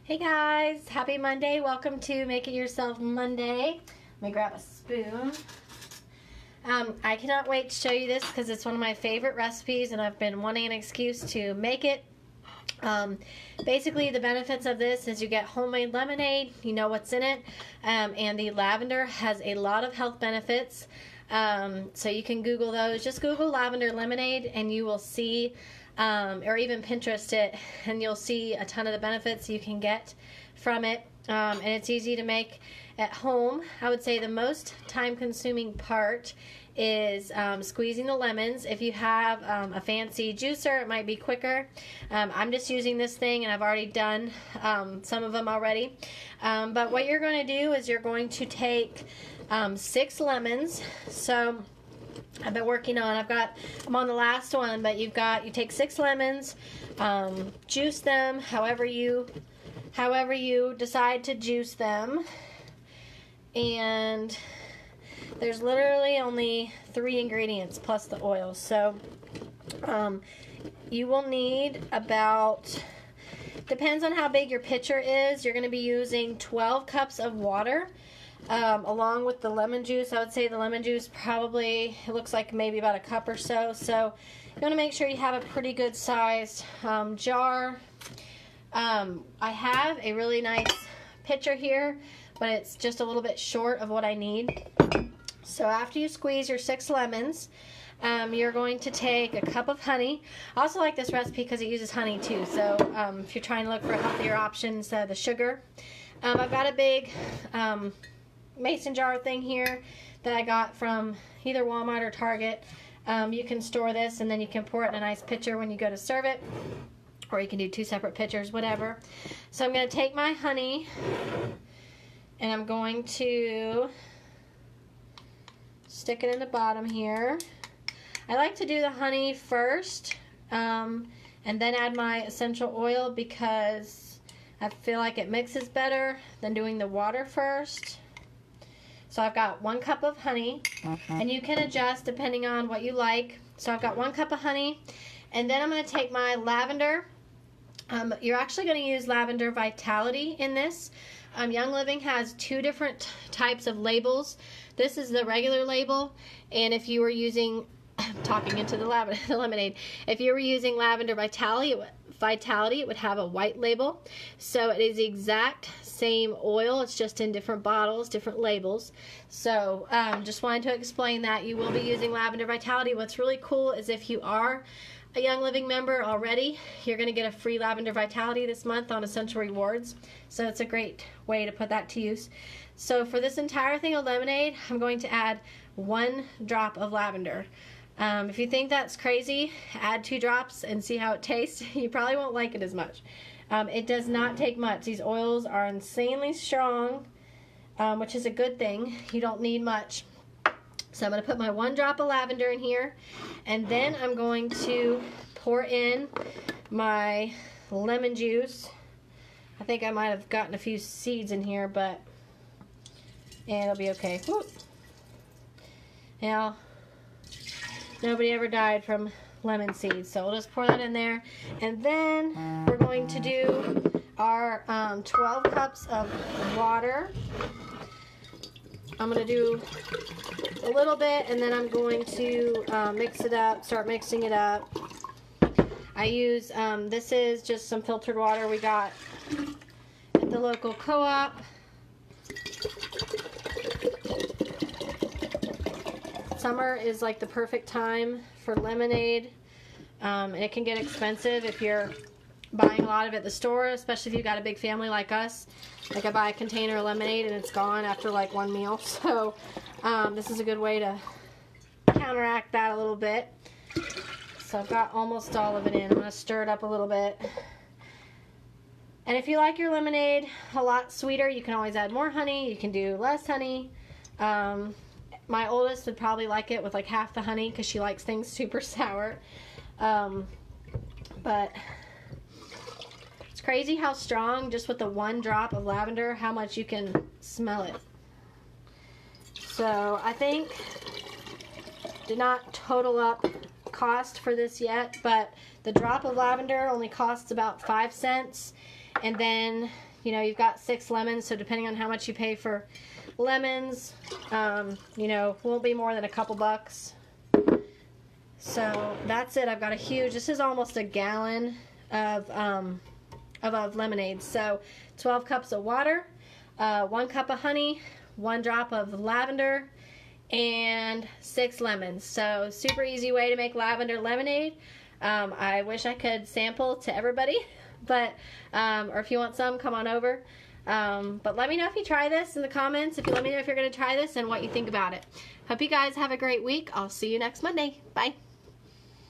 Hey guys, happy Monday. Welcome to Make It Yourself Monday. Let me grab a spoon. I cannot wait to show you this because it's one of my favorite recipes and I've been wanting an excuse to make it. Basically, the benefits of this is you get homemade lemonade, you know what's in it, and the lavender has a lot of health benefits. So you can Google those. Just Google lavender lemonade and you will see, or even Pinterest it, and you'll see a ton of the benefits you can get from it. And it's easy to make at home. I would say the most time-consuming part is squeezing the lemons. If you have a fancy juicer, it might be quicker. I'm just using this thing, and I've already done some of them already. But what you're going to do is you're going to take 6 lemons. So I've been working on, I'm on the last one, but you take 6 lemons, juice them however you decide to juice them, and there's literally only 3 ingredients plus the oil. So you will need about, depends on how big your pitcher is, you're going to be using 12 cups of water. Along with the lemon juice. I would say the lemon juice probably, it looks like maybe about a cup or so. So you want to make sure you have a pretty good sized jar. I have a really nice pitcher here, but it's just a little bit short of what I need. So after you squeeze your 6 lemons, you're going to take a cup of honey. I also like this recipe because it uses honey too. So if you're trying to look for healthier options, the sugar. I've got a big mason jar thing here that I got from either Walmart or Target. You can store this and then you can pour it in a nice pitcher when you go to serve it, or you can do 2 separate pitchers, whatever. So I'm going to take my honey and I'm going to stick it in the bottom here. I like to do the honey first and then add my essential oil because I feel like it mixes better than doing the water first. So I've got 1 cup of honey, and you can adjust depending on what you like. So I've got 1 cup of honey, and then I'm going to take my lavender. You're actually going to use Lavendar Vitality in this. Young Living has 2 different types of labels. This is the regular label, and if you were using, talking into the lemonade, if you were using Lavendar Vitality, it would have a white label. So it is the exact same oil, it's just in different bottles, different labels. So just wanted to explain that you will be using Lavendar Vitality. What's really cool is if you are a Young Living member already, you're going to get a free Lavendar Vitality this month on Essential Rewards. So it's a great way to put that to use. So for this entire thing of lemonade, I'm going to add 1 drop of lavender. If you think that's crazy, add 2 drops and see how it tastes. You probably won't like it as much. It does not take much. These oils are insanely strong, which is a good thing. You don't need much. So I'm going to put my 1 drop of lavender in here, and then I'm going to pour in my lemon juice. I think I might have gotten a few seeds in here, but it'll be okay. Whoop. Now, nobody ever died from lemon seeds, so we'll just pour that in there. And then we're going to do our 12 cups of water. I'm going to do a little bit, and then I'm going to mix it up, start mixing it up. I use, this is just some filtered water we got at the local co-op. Summer is like the perfect time for lemonade. And it can get expensive if you're buying a lot of it at the store, especially if you've got a big family like us. Like I buy a container of lemonade and it's gone after like 1 meal. So this is a good way to counteract that a little bit. So I've got almost all of it in. I'm going to stir it up a little bit. And if you like your lemonade a lot sweeter, you can always add more honey. You can do less honey. My oldest would probably like it with like half the honey because she likes things super sour. But it's crazy how strong, just with the 1 drop of lavender, how much you can smell it. So I think, did not total up cost for this yet, but the drop of lavender only costs about 5 cents. And then, you know, you've got 6 lemons, so depending on how much you pay for lemons, you know, won't be more than a couple bucks. So that's it. I've got a huge, this is almost a gallon of lemonade. So 12 cups of water, 1 cup of honey, 1 drop of lavender, and 6 lemons. So super easy way to make lavender lemonade. I wish I could sample to everybody, but or if you want some, come on over. But let me know if you try this in the comments. If you let me know if you're going to try this and what you think about it. Hope you guys have a great week. I'll see you next Monday. Bye.